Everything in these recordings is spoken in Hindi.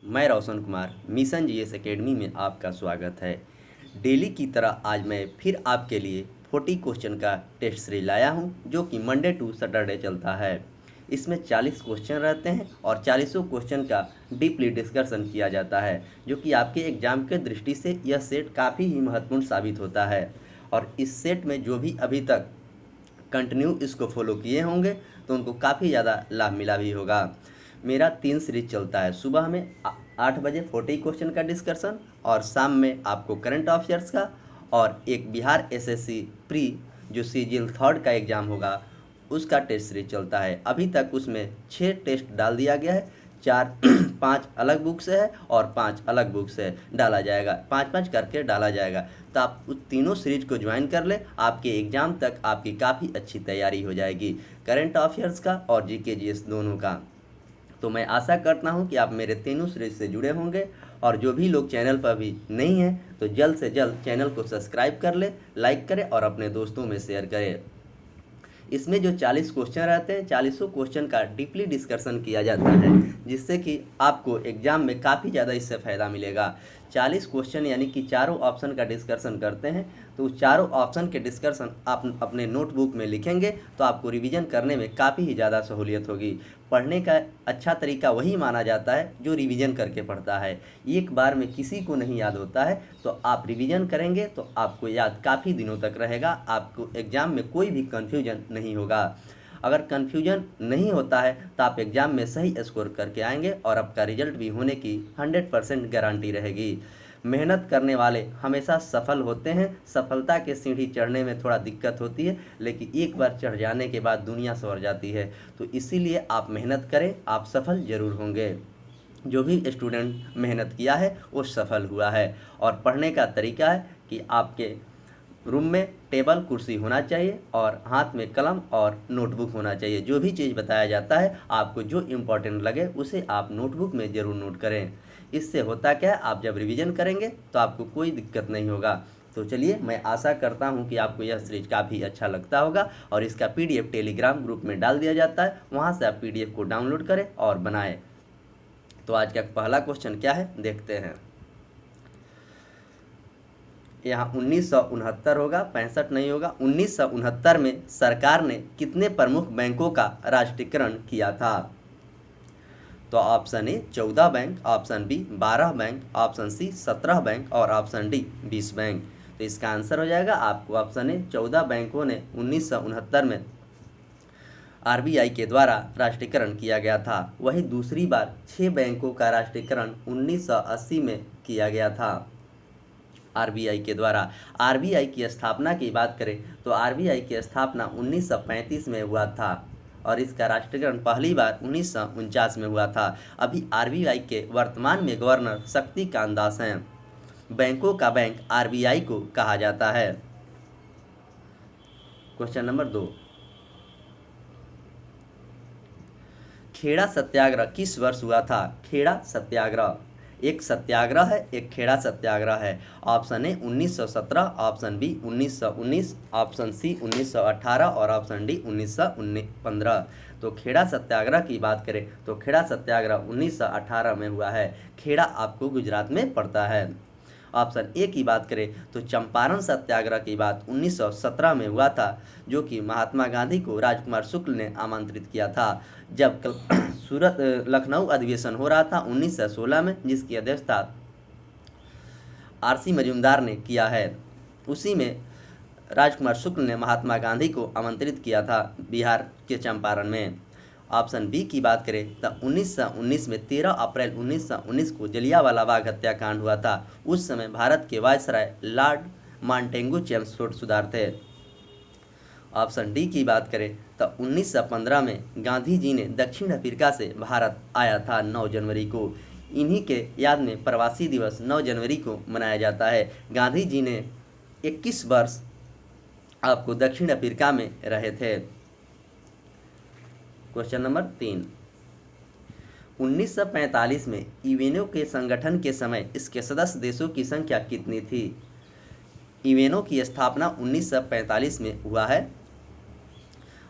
मैं Roshan Kumar mission GS academy में आपका स्वागत है। डेली की तरह आज मैं फिर आपके लिए 40 क्वेश्चन का टेस्ट सीरीज लाया हूं, जो कि मंडे टू सैटरडे चलता है। इसमें 40 क्वेश्चन रहते हैं और 40 क्वेश्चन का डीपली डिस्कशन किया जाता है, जो कि आपके एग्जाम के दृष्टि से यह सेट काफ़ी ही महत्वपूर्ण साबित होता है। और इस सेट में जो भी अभी तक कंटिन्यू इसको फॉलो किए होंगे तो उनको काफ़ी ज़्यादा लाभ मिला भी होगा। मेरा 3 सीरीज चलता है। सुबह में 8 बजे 40 क्वेश्चन का डिस्कशन, और शाम में आपको करंट अफेयर्स का, और एक बिहार एसएससी प्री जो सीजीएल थर्ड का एग्ज़ाम होगा उसका टेस्ट सीरीज चलता है। अभी तक उसमें 6 टेस्ट डाल दिया गया है। 4 5 अलग बुक से है और 5 अलग बुक से डाला जाएगा, 5-5 करके डाला जाएगा। तो आप उस तीनों सीरीज को ज्वाइन कर ले, आपके एग्ज़ाम तक आपकी काफ़ी अच्छी तैयारी हो जाएगी, करंट अफेयर्स का और जीके जीएस दोनों का। तो मैं आशा करता हूं कि आप मेरे तीनों सीरीज से जुड़े होंगे, और जो भी लोग चैनल पर भी नहीं हैं तो जल्द से जल्द चैनल को सब्सक्राइब कर ले, लाइक करें और अपने दोस्तों में शेयर करें। इसमें जो 40 क्वेश्चन रहते हैं, 40 क्वेश्चन का डीपली डिस्कशन किया जाता है, जिससे कि आपको एग्जाम में काफ़ी ज़्यादा इससे फ़ायदा मिलेगा। 40 क्वेश्चन यानी कि चारों ऑप्शन का डिस्कशन करते हैं, तो उस चारों ऑप्शन के डिस्कशन आप अपने नोटबुक में लिखेंगे तो आपको रिवीजन करने में काफ़ी ही ज़्यादा सहूलियत होगी। पढ़ने का अच्छा तरीका वही माना जाता है जो रिवीजन करके पढ़ता है। एक बार में किसी को नहीं याद होता है, तो आप रिवीजन करेंगे तो आपको याद काफ़ी दिनों तक रहेगा, आपको एग्ज़ाम में कोई भी कन्फ्यूजन नहीं होगा। अगर कन्फ्यूजन नहीं होता है तो आप एग्ज़ाम में सही स्कोर करके आएंगे और आपका रिजल्ट भी होने की 100% गारंटी रहेगी। मेहनत करने वाले हमेशा सफल होते हैं। सफलता के सीढ़ी चढ़ने में थोड़ा दिक्कत होती है, लेकिन एक बार चढ़ जाने के बाद दुनिया संवर जाती है। तो इसीलिए आप मेहनत करें, आप सफल ज़रूर होंगे। जो भी स्टूडेंट मेहनत किया है वो सफल हुआ है। और पढ़ने का तरीका है कि आपके रूम में टेबल कुर्सी होना चाहिए और हाथ में कलम और नोटबुक होना चाहिए। जो भी चीज़ बताया जाता है, आपको जो इम्पोर्टेंट लगे उसे आप नोटबुक में ज़रूर नोट करें। इससे होता क्या है, आप जब रिवीजन करेंगे तो आपको कोई दिक्कत नहीं होगा। तो चलिए, मैं आशा करता हूं कि आपको यह सीरीज काफ़ी अच्छा लगता होगा, और इसका पीडीएफ टेलीग्राम ग्रुप में डाल दिया जाता है, वहां से आप पीडीएफ को डाउनलोड करें और बनाएं। तो आज का पहला क्वेश्चन क्या है, देखते हैं। यहाँ 1969 होगा, 65 नहीं होगा। 1969 में सरकार ने कितने प्रमुख बैंकों का राष्ट्रीयकरण किया था? तो option A 14 bank, option B 12 bank, option C 17 bank और ऑप्शन डी 20 बैंक। तो इसका आंसर हो जाएगा आपको ऑप्शन ए 14 बैंकों ने 1969 में आरबीआई के द्वारा राष्ट्रीयकरण किया गया था। वही दूसरी बार 6 बैंकों का राष्ट्रीयकरण 1980 में किया गया था आरबीआई के द्वारा। आरबीआई की स्थापना की बात करें तो आरबीआई की स्थापना 1935 में हुआ था, और इसका राष्ट्रीयकरण पहली बार 1949 में हुआ था। अभी आरबीआई के वर्तमान में गवर्नर शक्तिकांत दास हैं। बैंकों का बैंक आरबीआई को कहा जाता है। क्वेश्चन नंबर 2, खेड़ा सत्याग्रह किस वर्ष हुआ था? खेड़ा सत्याग्रह, एक सत्याग्रह है, एक खेड़ा सत्याग्रह है। Option A 1917, option B 1919, option C 1918 और ऑप्शन डी 1915। तो खेड़ा सत्याग्रह की बात करें तो खेड़ा सत्याग्रह 1918 में हुआ है। खेड़ा आपको गुजरात में पड़ता है। ऑप्शन ए की बात करें तो चंपारण सत्याग्रह की बात 1917 में हुआ था, जो कि महात्मा गांधी को राजकुमार शुक्ल ने आमंत्रित किया था। जब सूरत लखनऊ अधिवेशन हो रहा था 1916 में, जिसकी अध्यक्षता आरसी मजूमदार ने किया है, उसी में राजकुमार शुक्ल ने महात्मा गांधी को आमंत्रित किया था बिहार के चंपारण में। ऑप्शन बी की बात करें तो 1919 में 13 अप्रैल 1919 को जलियांवाला बाग हत्याकांड हुआ था। उस समय भारत के वायसराय लॉर्ड मांटेंगू चेम्सफोर्ड सुधार थे। ऑप्शन डी की बात करें तो 1915 में गांधी जी ने दक्षिण अफ्रीका से भारत आया था 9 जनवरी को। इन्हीं के याद में प्रवासी दिवस 9 जनवरी को मनाया जाता है। गांधी जी ने 21 वर्ष आपको दक्षिण अफ्रीका में रहे थे। क्वेश्चन नंबर 3, 1945 में यूएनओ के संगठन के समय इसके सदस्य देशों की संख्या कितनी थी? यूएनओ की स्थापना 1945 में हुआ है।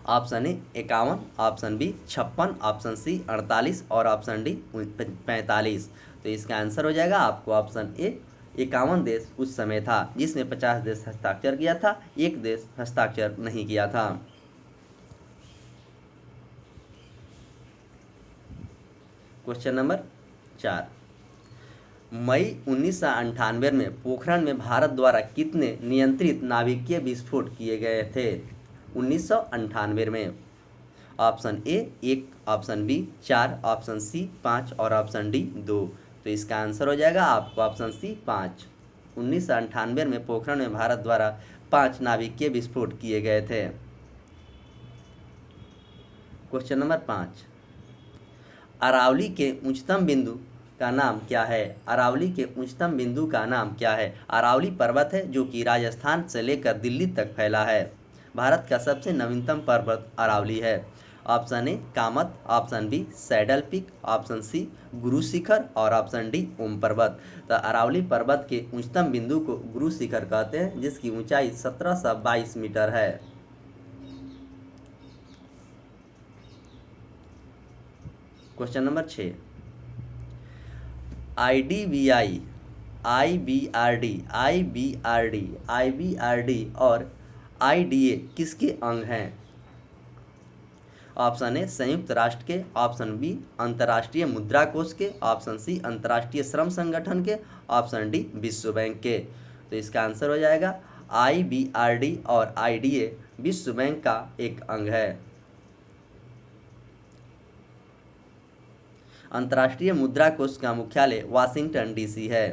Option A 51, option B 56, option C 48 और ऑप्शन डी 45। तो इसका आंसर हो जाएगा आपको ऑप्शन ए 51 देश उस समय था, जिसमें 50 देश हस्ताक्षर किया था, एक देश हस्ताक्षर नहीं किया था। क्वेश्चन नंबर 4, मई 1998 में पोखरण में भारत द्वारा कितने नियंत्रित नाभिकीय विस्फोट किए गए थे 1998 में? Option A 1, option B 4, option C 5 और ऑप्शन डी 2। तो इसका आंसर हो जाएगा आपको ऑप्शन सी 5। 1998 में पोखरण में भारत द्वारा 5 नाभिकीय विस्फोट किए गए थे। क्वेश्चन नंबर 5, अरावली के उच्चतम बिंदु का नाम क्या है? अरावली के उच्चतम बिंदु का नाम क्या है? अरावली पर्वत है जो कि राजस्थान से लेकर दिल्ली तक फैला है। भारत का सबसे नवीनतम पर्वत अरावली है। Option A Kamet, option B saddle peak, option C Guru Shikhar और ऑप्शन डी ओम पर्वत। तो अरावली पर्वत के उच्चतम बिंदु को गुरु शिखर कहते हैं, जिसकी ऊंचाई 1722 मीटर है। क्वेश्चन नंबर 6, IDBI, IBRD और IDA किसके अंग हैं? ऑप्शन ए संयुक्त राष्ट्र के, ऑप्शन बी अंतर्राष्ट्रीय मुद्रा कोष के, ऑप्शन सी अंतर्राष्ट्रीय श्रम संगठन के, ऑप्शन डी विश्व बैंक के। तो इसका आंसर हो जाएगा IBRD और IDA विश्व बैंक का एक अंग है। अंतर्राष्ट्रीय मुद्रा कोष का मुख्यालय वाशिंगटन DC है।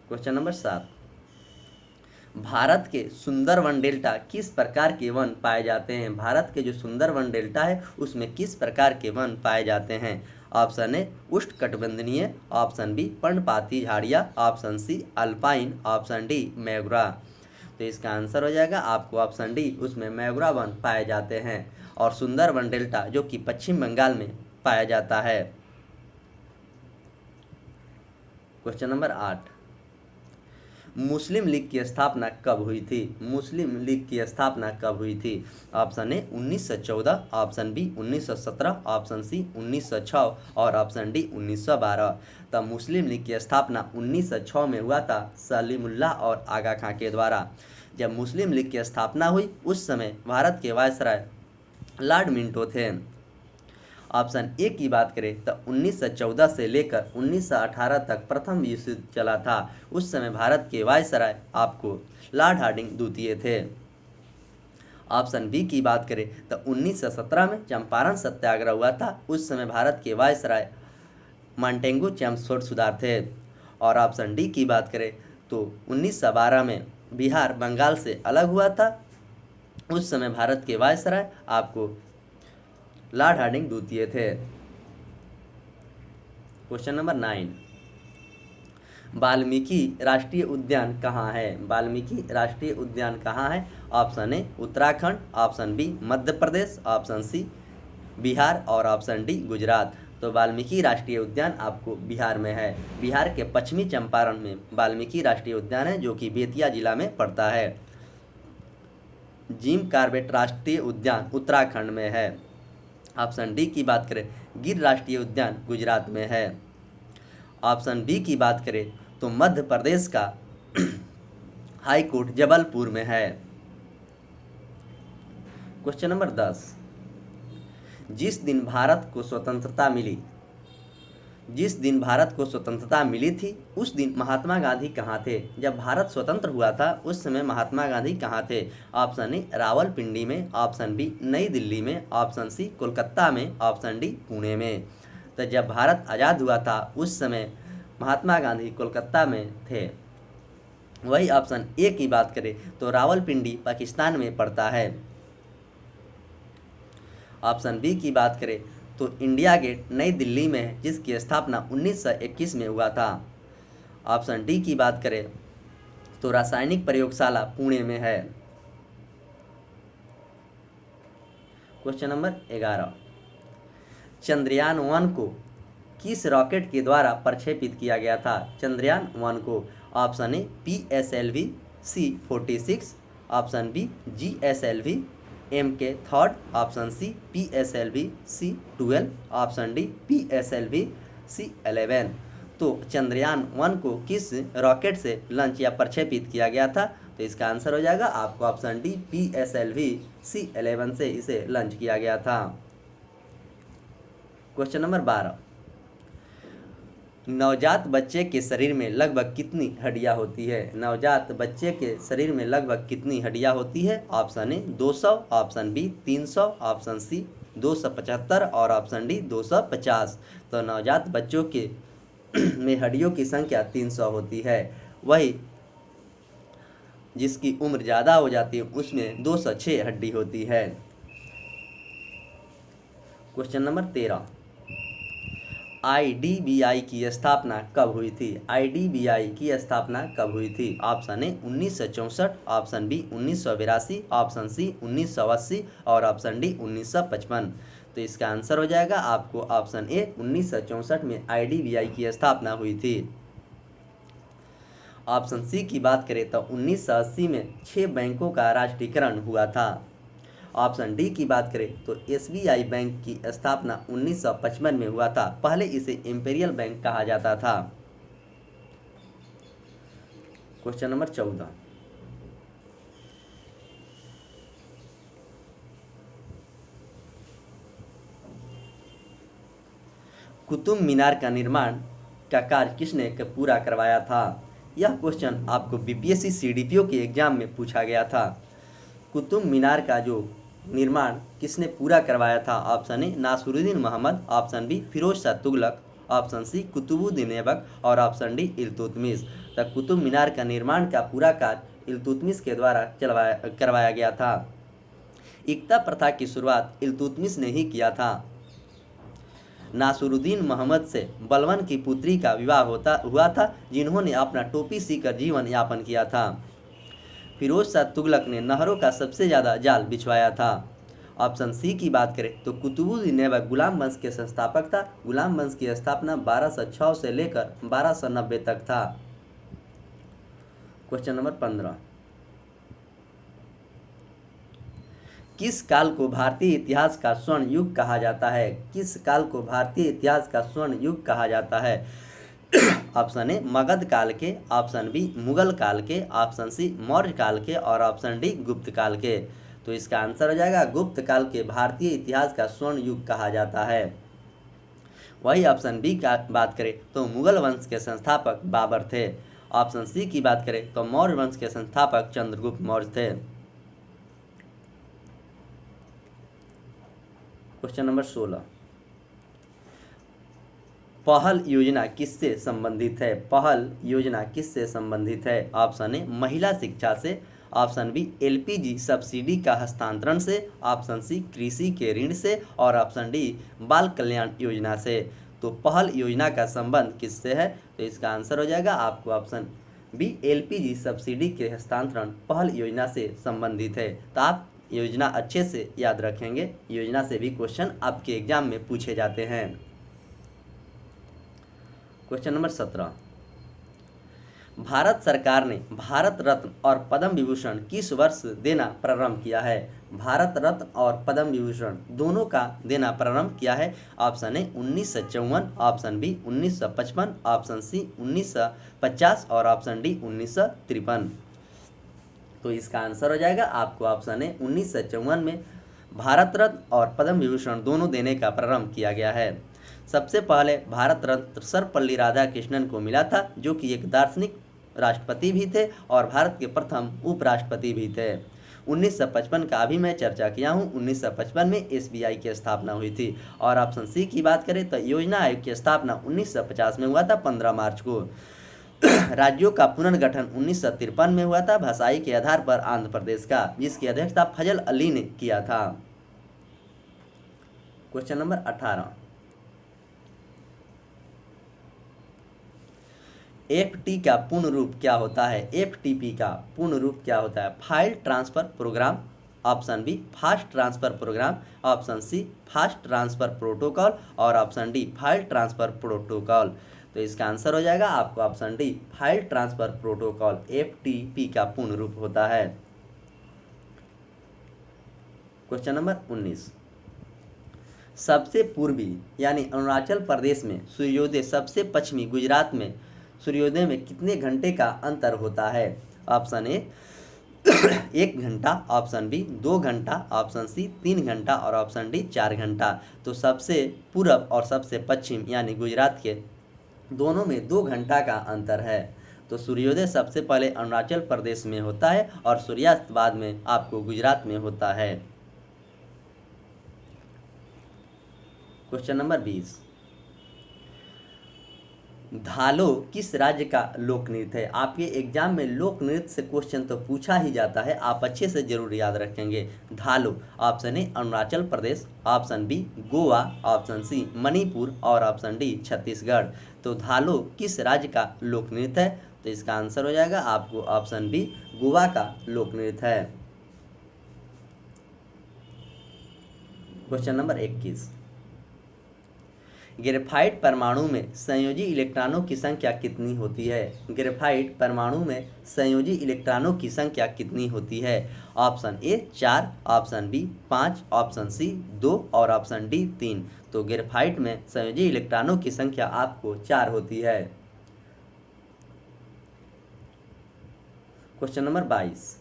क्वेश्चन नंबर 7, भारत के सुंदरवन डेल्टा किस प्रकार के वन पाए जाते हैं? भारत के जो सुंदरवन डेल्टा है उसमें किस प्रकार के वन पाए जाते हैं? ऑप्शन ए उष्णकटिबंधीय, ऑप्शन बी पर्णपाती झाड़ियाँ, option C alpine, option D मैग्रा। तो इसका आंसर हो जाएगा आपको ऑप्शन डी, उसमें मैग्रा वन पाए जाते हैं। और सुंदरवन डेल्टा जो कि पश्चिम बंगाल में पाया जाता है। क्वेश्चन नंबर 8, मुस्लिम लीग की स्थापना कब हुई थी? मुस्लिम लीग की स्थापना कब हुई थी? Option A 1914, option B 1917, option C 1906 और ऑप्शन डी 1912। तब मुस्लिम लीग की स्थापना 1906 में हुआ था सलीमुल्लाह और आगा खां के द्वारा। जब मुस्लिम लीग की स्थापना हुई उस समय भारत के वायसराय लॉर्ड मिंटो थे। ऑप्शन ए की बात करें तो 1914 से लेकर 1918 तक प्रथम विश्व युद्ध चला था। उस समय भारत के वायसराय आपको लॉर्ड हार्डिंग द्वितीय थे। ऑप्शन बी की बात करें तो 1917 में चंपारण सत्याग्रह हुआ था। उस समय भारत के वायसराय मॉन्टेगू चेम्सफोर्ड सुधार थे। और ऑप्शन डी की बात करें तो 1912 में बिहार बंगाल से अलग हुआ था। उस समय भारत के वायसराय आपको लॉर्ड हार्डिंग द्वितीय थे। क्वेश्चन नंबर 9, वाल्मीकि राष्ट्रीय उद्यान कहाँ है? वाल्मीकि राष्ट्रीय उद्यान कहाँ है? Option A Uttarakhand, option B Madhya Pradesh, option C Bihar और ऑप्शन डी गुजरात। तो वाल्मीकि राष्ट्रीय उद्यान आपको बिहार में है। बिहार के पश्चिमी चंपारण में वाल्मीकि राष्ट्रीय उद्यान है जो कि बेतिया जिला में पड़ता है। जिम कॉर्बेट राष्ट्रीय उद्यान उत्तराखंड में है। ऑप्शन डी की बात करें गिर राष्ट्रीय उद्यान गुजरात में है। ऑप्शन बी की बात करें तो मध्य प्रदेश का हाई कोर्ट जबलपुर में है। क्वेश्चन नंबर 10, जिस दिन भारत को स्वतंत्रता मिली थी उस दिन महात्मा गांधी कहाँ थे? जब भारत स्वतंत्र हुआ था उस समय महात्मा गांधी कहाँ थे? ऑप्शन ए रावलपिंडी में, ऑप्शन बी नई दिल्ली में, ऑप्शन सी कोलकाता में, ऑप्शन डी पुणे में। तो जब भारत आज़ाद हुआ था उस समय महात्मा गांधी कोलकाता में थे। वही ऑप्शन ए की बात करें तो रावलपिंडी पाकिस्तान में पड़ता है। ऑप्शन बी की बात करें तो इंडिया गेट नई दिल्ली में है जिसकी स्थापना 1921 में हुआ था। ऑप्शन डी की बात करें तो रासायनिक प्रयोगशाला पुणे में है। क्वेश्चन नंबर 11, चंद्रयान 1 को किस रॉकेट के द्वारा प्रक्षेपित किया गया था? चंद्रयान 1 को option A PSLV C-46, option B GSLV MK third, option C PSLV C12, option D PSLV C11। तो चंद्रयान 1 को किस रॉकेट से लॉन्च या प्रक्षेपित किया गया था? तो इसका आंसर हो जाएगा आपको ऑप्शन डी PSLV C11 से इसे लॉन्च किया गया था। क्वेश्चन नंबर 12, नवजात बच्चे के शरीर में लगभग कितनी हड्डियां होती है? नवजात बच्चे के शरीर में लगभग कितनी हड्डियां होती है? Option A 200, option B 300, option C 275 और ऑप्शन डी 250। तो नवजात बच्चों के में हड्डियों की संख्या 300 होती है, वही जिसकी उम्र ज़्यादा हो जाती है उसमें 206 हड्डी होती है। क्वेश्चन नंबर 13, IDBI की स्थापना कब हुई थी? IDBI की स्थापना कब हुई थी? Option A 1964, option B 1982, option C 1980 और ऑप्शन डी 1955। तो इसका आंसर हो जाएगा आपको ऑप्शन ए 1964 में IDBI की स्थापना हुई थी। ऑप्शन सी की बात करें तो 1980 में 6 बैंकों का राष्ट्रीयकरण हुआ था। ऑप्शन डी की बात करें तो SBI बैंक की स्थापना 1955 में हुआ था, पहले इसे इंपीरियल बैंक कहा जाता था। क्वेश्चन नंबर 14, कुतुब मीनार का निर्माण का कार्य किसने पूरा करवाया था? यह क्वेश्चन आपको BPSC CDPO के एग्जाम में पूछा गया था। कुतुब मीनार का जो निर्माण किसने पूरा करवाया था? Option A Nasiruddin Mohammad, option B Firoz Shah Tughlaq, option C Qutbuddin Aibak और ऑप्शन डी इल्तुतमिश। तो कुतुब मीनार का निर्माण का पूरा कार्य इल्तुतमिश के द्वारा करवाया गया था। एकता प्रथा की शुरुआत इल्तुतमिश ने ही किया था। नासिरुद्दीन मोहम्मद से बलबन की पुत्री का विवाह हुआ था, जिन्होंने अपना टोपी सीकर जीवन यापन किया था। फिरोज शाह तुगलक ने नहरों का सबसे ज़्यादा जाल बिछवाया था। ऑप्शन सी की बात करें तो कुतुबुद्दीन ऐबक गुलाम वंश के संस्थापक था। गुलाम वंश की स्थापना 1206 से लेकर 1290 तक था। क्वेश्चन नंबर 15, किस काल को भारतीय इतिहास का स्वर्ण युग कहा जाता है? किस काल को भारतीय इतिहास का स्वर्ण युग कहा जाता है? ऑप्शन ए मगध काल के, ऑप्शन बी मुगल काल के, ऑप्शन सी मौर्य काल के और ऑप्शन डी गुप्त काल के। तो इसका आंसर हो जाएगा गुप्त काल के भारतीय इतिहास का स्वर्ण युग कहा जाता है। वही ऑप्शन बी का बात करें तो मुगल वंश के संस्थापक बाबर थे। ऑप्शन सी की बात करें तो मौर्य वंश के संस्थापक चंद्रगुप्त मौर्य थे। क्वेश्चन नंबर 16, पहल योजना किससे संबंधित है? पहल योजना किससे संबंधित है? ऑप्शन ए महिला शिक्षा से, ऑप्शन बी LPG सब्सिडी का हस्तांतरण से, ऑप्शन सी कृषि के ऋण से और ऑप्शन डी बाल कल्याण योजना से। तो पहल योजना का संबंध किससे है? तो इसका आंसर हो जाएगा आपको ऑप्शन बी LPG सब्सिडी के हस्तांतरण पहल योजना से संबंधित है। तो आप योजना अच्छे से याद रखेंगे, योजना से भी क्वेश्चन आपके एग्जाम में पूछे जाते हैं। क्वेश्चन नंबर 17, भारत सरकार ने भारत रत्न और पद्म विभूषण किस वर्ष देना प्रारंभ किया है? भारत रत्न और पद्म विभूषण दोनों का देना प्रारंभ किया है। Option A 1954, option B 1955, option C 1950 और ऑप्शन डी 1953। तो इसका आंसर हो जाएगा आपको ऑप्शन ए 1954 में भारत रत्न और पद्म विभूषण दोनों देने का प्रारंभ किया गया है। सबसे पहले भारत रत्न सर्वपल्ली राधाकृष्णन को मिला था, जो कि एक दार्शनिक राष्ट्रपति भी थे और भारत के प्रथम उपराष्ट्रपति भी थे। 1955 का भी मैं चर्चा किया हूँ। 1955 में SBI की स्थापना हुई थी। और ऑप्शन सी की बात करें तो योजना आयोग की स्थापना 1950 में हुआ था 15 मार्च को। राज्यों का पुनर्गठन 1953 में हुआ था भाषाई के आधार पर आंध्र प्रदेश का, जिसकी अध्यक्षता फजल अली ने किया था। क्वेश्चन नंबर 18, FT का पूर्ण रूप क्या होता है? FTP का पूर्ण रूप क्या होता है? File transfer program, option B fast transfer program, option C fast transfer protocol और option D file transfer protocol. तो इसका आंसर हो जाएगा आपको option D file transfer protocol. FTP का पूर्ण रूप होता है। क्वेश्चन नंबर 19, सबसे पूर्वी यानी अरुणाचल प्रदेश में सूर्योदय, सबसे पश्चिमी गुजरात में सूर्योदय में कितने घंटे का अंतर होता है? ऑप्शन ए 1 घंटा, ऑप्शन बी 2 घंटा, ऑप्शन सी 3 घंटा और ऑप्शन डी 4 घंटा। तो सबसे पूरब और सबसे पश्चिम यानी गुजरात के दोनों में 2 घंटा का अंतर है। तो सूर्योदय सबसे पहले अरुणाचल प्रदेश में होता है और सूर्यास्त बाद में आपको गुजरात में होता है। क्वेश्चन नंबर 20, धालो किस राज्य का लोक नृत्य है? आपके एग्जाम में लोक नृत्य से क्वेश्चन तो पूछा ही जाता है, आप अच्छे से जरूर याद रखेंगे। धालो, option A Arunachal Pradesh, option B Goa, option C Manipur और ऑप्शन डी छत्तीसगढ़। तो धालो किस राज्य का लोक नृत्य है? तो इसका आंसर हो जाएगा आपको ऑप्शन बी गोवा का लोक नृत्य है। क्वेश्चन नंबर 21, ग्रेफाइट परमाणु में संयोजी इलेक्ट्रॉनों की संख्या कितनी होती है? ग्रेफाइट परमाणु में संयोजी इलेक्ट्रॉनों की संख्या कितनी होती है? Option A 4, option B 5, option C 2 और ऑप्शन डी 3। तो ग्रेफाइट में संयोजी इलेक्ट्रॉनों की संख्या आपको 4 होती है। Question number 22,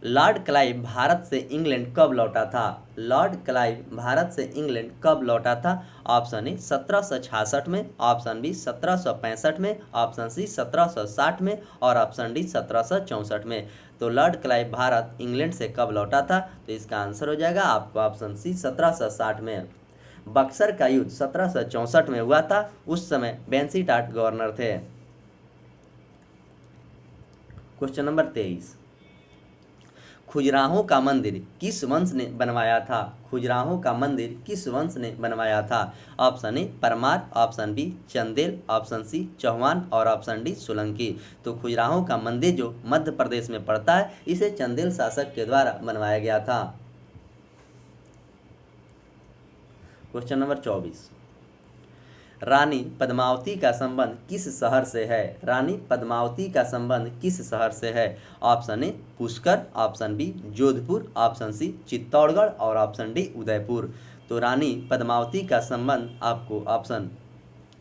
Lord Clive Bharat से इंग्लैंड कब लौटा था? लॉर्ड क्लाइव भारत से इंग्लैंड कब लौटा था? ऑप्शन ए 1766 में, ऑप्शन बी 1765 में, ऑप्शन सी 1760 में और ऑप्शन डी 1764 में। तो लॉर्ड क्लाइव भारत इंग्लैंड से कब लौटा था? तो इसका आंसर हो जाएगा आपको ऑप्शन सी 1760 में। बक्सर का युद्ध 1764 में हुआ था, उस समय बेंसीटाट गवर्नर थे। क्वेश्चन नंबर 23, खुजराहों का मंदिर किस वंश ने बनवाया था? खुजराहों का मंदिर किस वंश ने बनवाया था? Option A Parmar, option B Chandel, option C Chauhan और ऑप्शन डी सोलंकी। तो खुजराहों का मंदिर जो मध्य प्रदेश में पड़ता है, इसे चंदेल शासक के द्वारा बनवाया गया था। क्वेश्चन नंबर 24, रानी पद्मावती का संबंध किस शहर से है? रानी पद्मावती का संबंध किस शहर से है? Option A Pushkar, option B Jodhpur, option C Chittorgarh और ऑप्शन डी उदयपुर। तो रानी पद्मावती का संबंध आपको ऑप्शन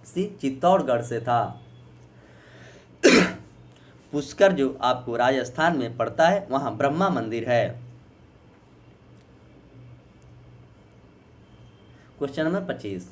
सी चित्तौड़गढ़ से था। पुष्कर जो आपको राजस्थान में पड़ता है, वहां ब्रह्मा मंदिर है। क्वेश्चन नंबर 25,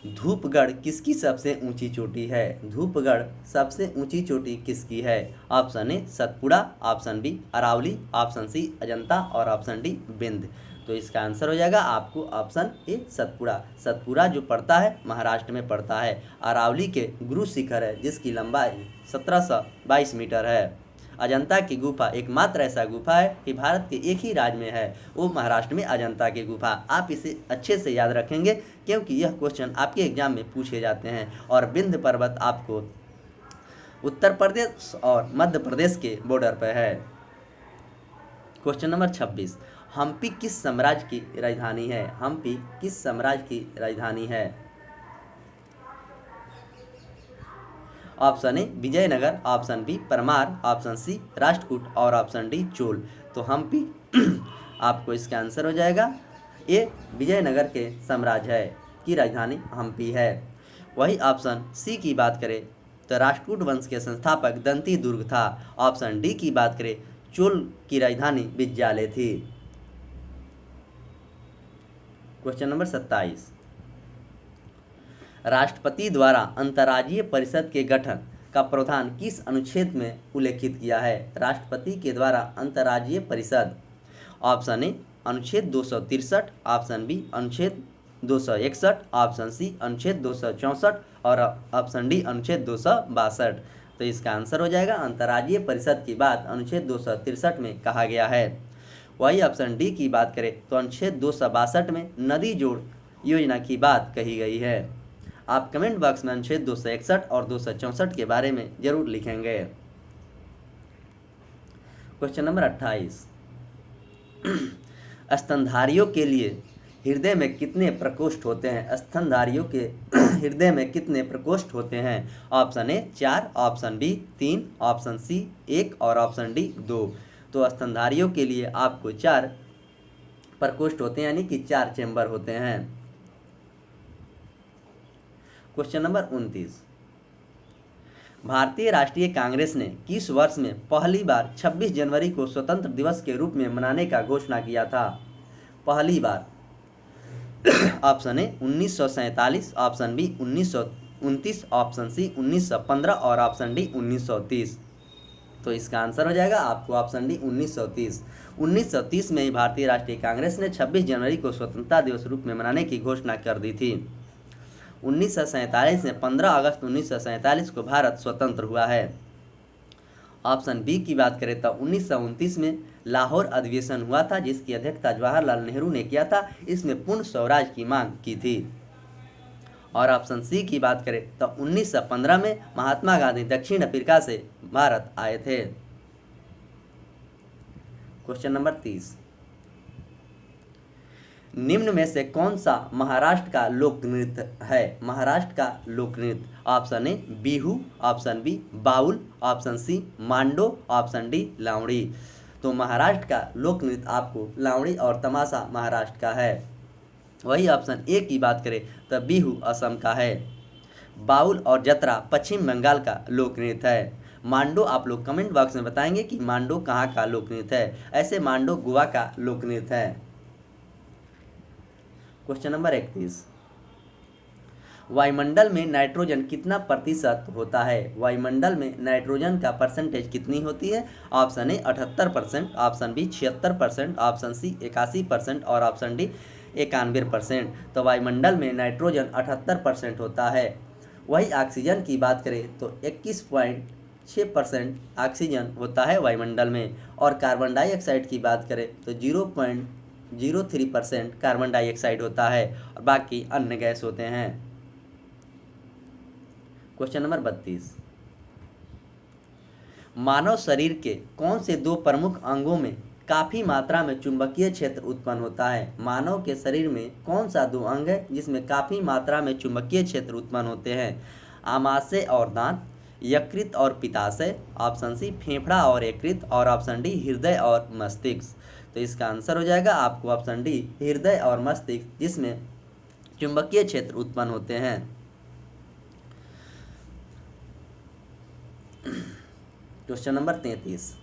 धूपगढ़ किसकी सबसे ऊंची चोटी है? धूपगढ़ सबसे ऊंची चोटी किसकी है? Option A Satpura, option B Aravalli, option C Ajanta और ऑप्शन डी बिंद। तो इसका आंसर हो जाएगा आपको ऑप्शन ए सतपुड़ा। सतपुड़ा जो पड़ता है महाराष्ट्र में पड़ता है। अरावली के गुरु शिखर है जिसकी लंबाई 1722 मीटर है। अजंता की गुफा एकमात्र ऐसा गुफा है कि भारत के एक ही राज्य में है, वो महाराष्ट्र में अजंता की गुफा। आप इसे अच्छे से याद रखेंगे क्योंकि यह क्वेश्चन आपके एग्जाम में पूछे जाते हैं। और विंध्य पर्वत आपको उत्तर प्रदेश और मध्य प्रदेश के बॉर्डर पर है। क्वेश्चन नंबर 26, हम्पी किस साम्राज्य की राजधानी है? हम्पी किस साम्राज्य की राजधानी है? Option A Vijayanagara, option B Paramara, option C Rashtrakuta और ऑप्शन डी चोल। तो हम्पी आपको इसका आंसर हो जाएगा ए विजयनगर के साम्राज्य है की राजधानी हम्पी है। वही ऑप्शन सी की बात करें तो राष्ट्रकूट वंश के संस्थापक दंती दुर्ग था। ऑप्शन डी की बात करें चोल की राजधानी विद्यालय थी। क्वेश्चन नंबर 27, राष्ट्रपति द्वारा अंतर्राज्यीय परिषद के गठन का प्रावधान किस अनुच्छेद में उल्लेखित किया है? राष्ट्रपति के द्वारा अंतर्राज्यीय परिषद, ऑप्शन ए अनुच्छेद 263, ऑप्शन बी अनुच्छेद 261, ऑप्शन सी अनुच्छेद 264 और ऑप्शन डी अनुच्छेद 262। तो इसका आंसर हो जाएगा अंतर्राज्यीय परिषद की बात अनुच्छेद 263 में कहा गया है। वही ऑप्शन डी की बात करें तो अनुच्छेद 262 में नदी जोड़ योजना की बात कही गई है। आप कमेंट बॉक्स में अनुच्छेद 261 और 264 के बारे में जरूर लिखेंगे। क्वेश्चन नंबर 28, स्तनधारियों के लिए हृदय में कितने प्रकोष्ठ होते हैं? स्तनधारियों के हृदय में कितने प्रकोष्ठ होते हैं? Option A 4, option B 3, option C 1 और ऑप्शन डी 2। तो स्तनधारियों के लिए आपको 4 प्रकोष्ठ होते हैं, यानी कि 4 चेंबर होते हैं। क्वेश्चन नंबर 29, भारतीय राष्ट्रीय कांग्रेस ने किस वर्ष में पहली बार 26 जनवरी को स्वतंत्र दिवस के रूप में मनाने का घोषणा किया था? पहली बार option A 1947, option B 1929, option C 1915 और ऑप्शन डी 1930। तो इसका आंसर हो जाएगा आपको ऑप्शन डी 1930। 1930 में ही भारतीय राष्ट्रीय कांग्रेस ने 26 जनवरी को स्वतंत्रता दिवस रूप में मनाने की घोषणा कर दी थी। 1947 में 15 अगस्त 1947 को भारत स्वतंत्र हुआ है। ऑप्शन बी की बात करें तो 1929 में लाहौर अधिवेशन हुआ था, जिसकी अध्यक्षता जवाहरलाल नेहरू ने किया था। इसमें पूर्ण स्वराज की मांग की थी। और ऑप्शन सी की बात करें तो 1915 में महात्मा गांधी दक्षिण अफ्रीका से भारत आए थे। क्वेश्चन नंबर 30, निम्न में से कौन सा महाराष्ट्र का लोक नृत्य है? महाराष्ट्र का लोक नृत्य, option A Bihu, option B Baul, option C Mando, option D Lavani. तो महाराष्ट्र का लोक नृत्य आपको लावड़ी और तमाशा महाराष्ट्र का है। वही ऑप्शन ए की बात करें तो बिहू असम का है। बाउल और जतरा पश्चिम बंगाल का लोक नृत्य है। मांडो आप लोग कमेंट बॉक्स में बताएंगे कि मांडो कहाँ का लोक नृत्य है। ऐसे मांडो गोवा का लोक नृत्य है। क्वेश्चन नंबर 31, वायुमंडल में नाइट्रोजन कितना प्रतिशत होता है? वायुमंडल में नाइट्रोजन का परसेंटेज कितनी होती है? Option A 78%, option B 76%, option C 81% और ऑप्शन डी 91%। तो वायुमंडल में नाइट्रोजन 78% होता है। वही ऑक्सीजन की बात करें तो 21.6% ऑक्सीजन होता है वायुमंडल में। और कार्बन डाइऑक्साइड की बात करें तो 0.03% कार्बन डाइऑक्साइड होता है और बाकी अन्य गैस होते हैं। क्वेश्चन नंबर 32, मानव शरीर के कौन से 2 प्रमुख अंगों में काफी मात्रा में चुंबकीय क्षेत्र उत्पन्न होता है? मानव के शरीर में कौन सा 2 अंग है जिसमें काफी मात्रा में चुंबकीय क्षेत्र उत्पन्न होते हैं? आमाशय और दांत, यकृत और पित्ताशय, ऑप्शन सी फेफड़ा और यकृत और ऑप्शन डी हृदय और मस्तिष्क। तो इसका आंसर हो जाएगा आपको ऑप्शन डी हृदय और मस्तिष्क, जिसमें चुंबकीय क्षेत्र उत्पन्न होते हैं। क्वेश्चन नंबर 33,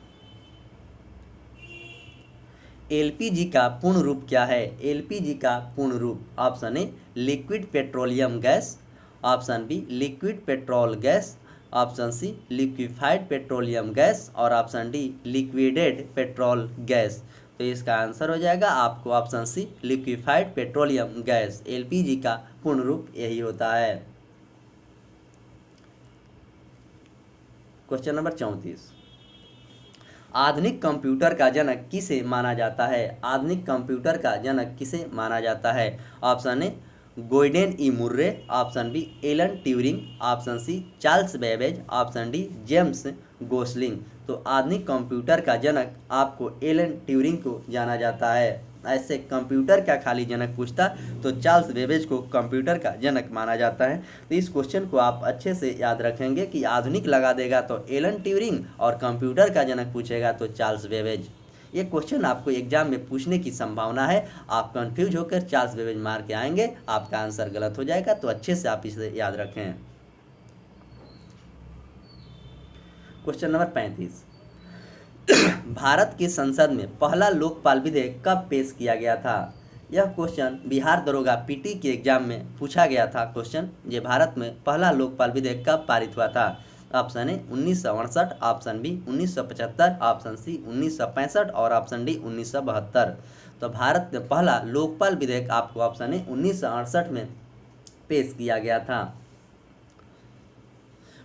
एलपीजी का पूर्ण रूप क्या है? एलपीजी का पूर्ण रूप, option A liquid petroleum gas, option B liquid petrol gas, option C liquefied petroleum gas और option D liquidated petrol gas. तो इसका आंसर हो जाएगा आपको option C liquefied petroleum gas. LPG का पूर्ण रूप यही होता है। क्वेश्चन नंबर 34, आधुनिक कंप्यूटर का जनक किसे माना जाता है? आधुनिक कंप्यूटर का जनक किसे माना जाता है? Option A Gordon E Moore, option B Alan Turing, option C Charles Babbage, option D James Gosling. तो आधुनिक कंप्यूटर का जनक आपको एलन ट्यूरिंग को जाना जाता है। ऐसे कंप्यूटर का खाली जनक पूछता तो चार्ल्स बेबेज को कंप्यूटर का जनक माना जाता है। तो इस क्वेश्चन को आप अच्छे से याद रखेंगे कि आधुनिक लगा देगा तो एलन ट्यूरिंग और कंप्यूटर का जनक पूछेगा तो चार्ल्स बेबेज। ये क्वेश्चन आपको एग्जाम में पूछने की संभावना है। आप कंफ्यूज होकर चार्ल्स बेबेज मार के आएंगे, आपका आंसर गलत हो जाएगा। तो अच्छे से आप इसे याद रखें। क्वेश्चन नंबर 35, भारत की संसद में पहला लोकपाल विधेयक कब पेश किया गया था? यह क्वेश्चन बिहार दरोगा पीटी के एग्जाम में पूछा गया था। क्वेश्चन ये भारत में पहला लोकपाल विधेयक कब पारित हुआ था? Option A 1968, option B 1975, option C 1965 और ऑप्शन डी 1972। तो भारत में पहला लोकपाल विधेयक आपको ऑप्शन ए 1968 में पेश किया गया था।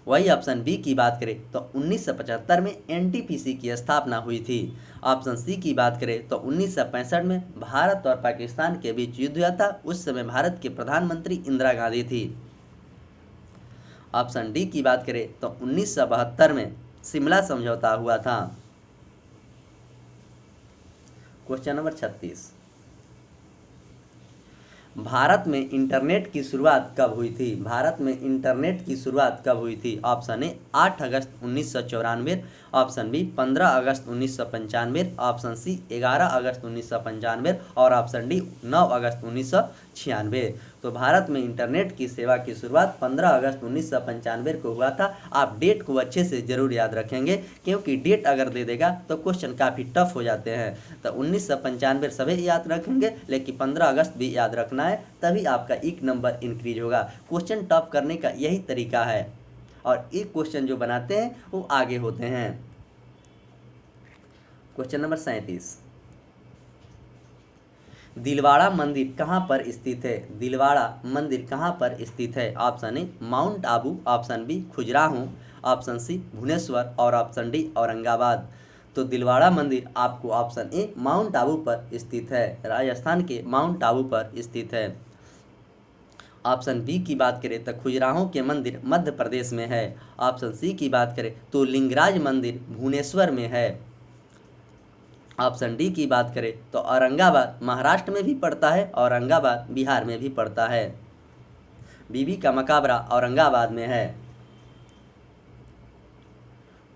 वही ऑप्शन बी की बात करें तो 1975 में एनटीपीसी की स्थापना हुई थी। ऑप्शन सी की बात करें तो 1965 में भारत और पाकिस्तान के बीच युद्ध हुआ था। उस समय भारत के प्रधानमंत्री इंदिरा गांधी थी। ऑप्शन डी की बात करें तो 1972 में शिमला समझौता हुआ था। क्वेश्चन नंबर 36, भारत में इंटरनेट की शुरुआत कब हुई थी? भारत में इंटरनेट की शुरुआत कब हुई थी? ऑप्शन ए 8 अगस्त 1994, ऑप्शन बी 15 अगस्त 1995, ऑप्शन सी 11 अगस्त 1995 और ऑप्शन डी 9 अगस्त 1996। तो भारत में इंटरनेट की सेवा की शुरुआत 15 अगस्त 1995 को हुआ था। आप डेट को अच्छे से जरूर याद रखेंगे, क्योंकि डेट अगर दे देगा तो क्वेश्चन काफ़ी टफ हो जाते हैं। तो 1995 सभी याद रखेंगे, लेकिन 15 अगस्त भी याद रखना है, तभी आपका एक नंबर इंक्रीज होगा। क्वेश्चन टफ करने का यही तरीका है, और एक क्वेश्चन जो बनाते हैं वो आगे होते हैं। क्वेश्चन नंबर 37, दिलवाड़ा मंदिर कहाँ पर स्थित है? दिलवाड़ा मंदिर कहाँ पर स्थित है? Option A mount Abu, option B Khajuraho, option C Bhubaneswar और ऑप्शन डी औरंगाबाद। तो दिलवाड़ा मंदिर आपको ऑप्शन ए माउंट आबू पर स्थित है, राजस्थान के माउंट आबू पर स्थित है। ऑप्शन बी की बात करें तो खुजराहो के मंदिर मध्य प्रदेश में है। ऑप्शन सी की बात करें तो लिंगराज मंदिर भुवनेश्वर में है। ऑप्शन डी की बात करें तो औरंगाबाद महाराष्ट्र में भी पड़ता है, औरंगाबाद बिहार में भी पड़ता है। बीबी का मकबरा औरंगाबाद में है।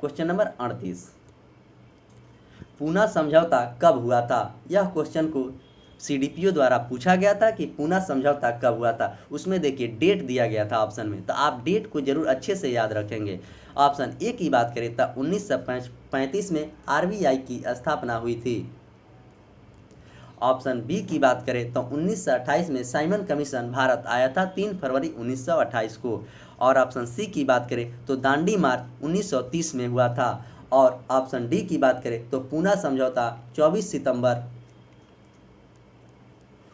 क्वेश्चन नंबर 38, पूना समझौता कब हुआ था? यह क्वेश्चन को सीडीपीओ द्वारा पूछा गया था कि पूना समझौता कब हुआ था। उसमें देखिए डेट दिया गया था ऑप्शन में, तो आप डेट को जरूर अच्छे से याद रखेंगे। ऑप्शन ए की बात करें तो 1935 में आरबीआई की स्थापना हुई थी। ऑप्शन बी की बात करें तो 1928 में साइमन कमीशन भारत आया था 3 फरवरी 1928 को। और ऑप्शन सी की बात करें तो दांडी मार्च 1930 में हुआ था। और ऑप्शन डी की बात करें तो पूना समझौता 24 सितंबर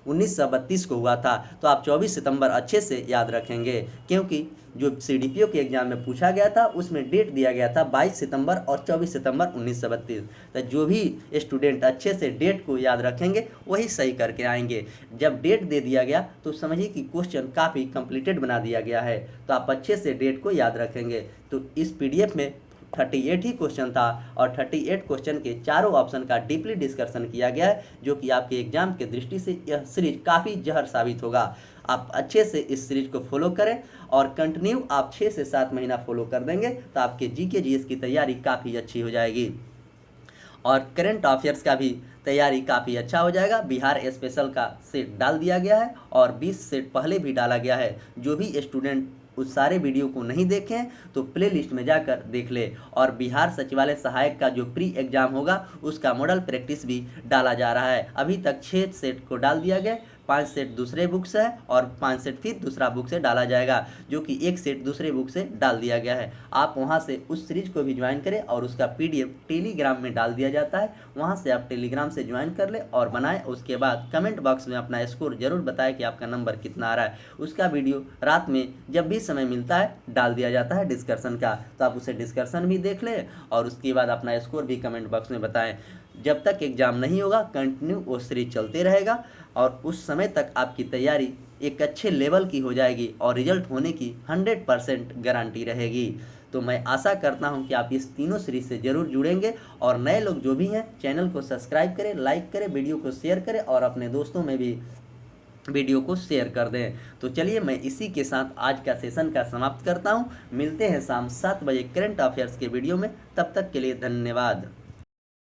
1932 को हुआ था। तो आप 24 सितंबर अच्छे से याद रखेंगे, क्योंकि जो सीडीपीओ के एग्जाम में पूछा गया था उसमें डेट दिया गया था 22 सितंबर और 24 सितंबर 1932। तो जो भी स्टूडेंट अच्छे से डेट को याद रखेंगे वही सही करके आएंगे। जब डेट दे दिया गया तो समझिए कि क्वेश्चन काफ़ी कंप्लीटेड बना दिया गया है, तो आप अच्छे से डेट को याद रखेंगे। तो इस पीडीएफ में 38 ही क्वेश्चन था, और 38 क्वेश्चन के चारों ऑप्शन का डीपली डिस्कशन किया गया है, जो कि आपके एग्जाम के दृष्टि से यह सीरीज काफ़ी जहर साबित होगा। आप अच्छे से इस सीरीज को फॉलो करें, और कंटिन्यू आप 6 से 7 महीना फॉलो कर देंगे तो आपके जीके जीएस की तैयारी काफ़ी अच्छी हो जाएगी, और करंट अफेयर्स का भी तैयारी काफ़ी अच्छा हो जाएगा। बिहार स्पेशल का सेट डाल दिया गया है, और 20 सेट पहले भी डाला गया है। जो भी स्टूडेंट उस सारे वीडियो को नहीं देखे हैं तो प्ले लिस्ट में जाकर देख ले। और बिहार सचिवालय सहायक का जो प्री एग्जाम होगा उसका मॉडल प्रैक्टिस भी डाला जा रहा है। अभी तक 6 सेट को डाल दिया गया, 5 सेट दूसरे बुक से है और 5 सेट फिर दूसरा बुक से डाला जाएगा, जो कि 1 सेट दूसरे बुक से डाल दिया गया है। आप वहां से उस सीरीज को भी ज्वाइन करें, और उसका पीडीएफ टेलीग्राम में डाल दिया जाता है, वहां से आप टेलीग्राम से ज्वाइन कर ले और बनाएं। उसके बाद कमेंट बॉक्स में अपना स्कोर जरूर बताएं कि आपका नंबर कितना आ रहा है। उसका वीडियो रात में जब भी समय मिलता है डाल दिया जाता है डिस्कशन का, तो आप उसे डिस्कशन भी देख लें, और उसके बाद अपना स्कोर भी कमेंट बॉक्स में बताएं। जब तक एग्जाम नहीं होगा कंटिन्यू वो सीरीज चलते रहेगा, और उस समय तक आपकी तैयारी एक अच्छे लेवल की हो जाएगी, और रिजल्ट होने की 100% गारंटी रहेगी। तो मैं आशा करता हूं कि आप इस तीनों सीरीज से जरूर जुड़ेंगे, और नए लोग जो भी हैं चैनल को सब्सक्राइब करें, लाइक करें, वीडियो को शेयर करें, और अपने दोस्तों में भी वीडियो को शेयर कर दें। तो चलिए मैं इसी के साथ आज का सेशन का समाप्त करता हूं। मिलते हैं शाम 7 बजे करंट अफेयर्स के वीडियो में, तब तक के लिए धन्यवाद।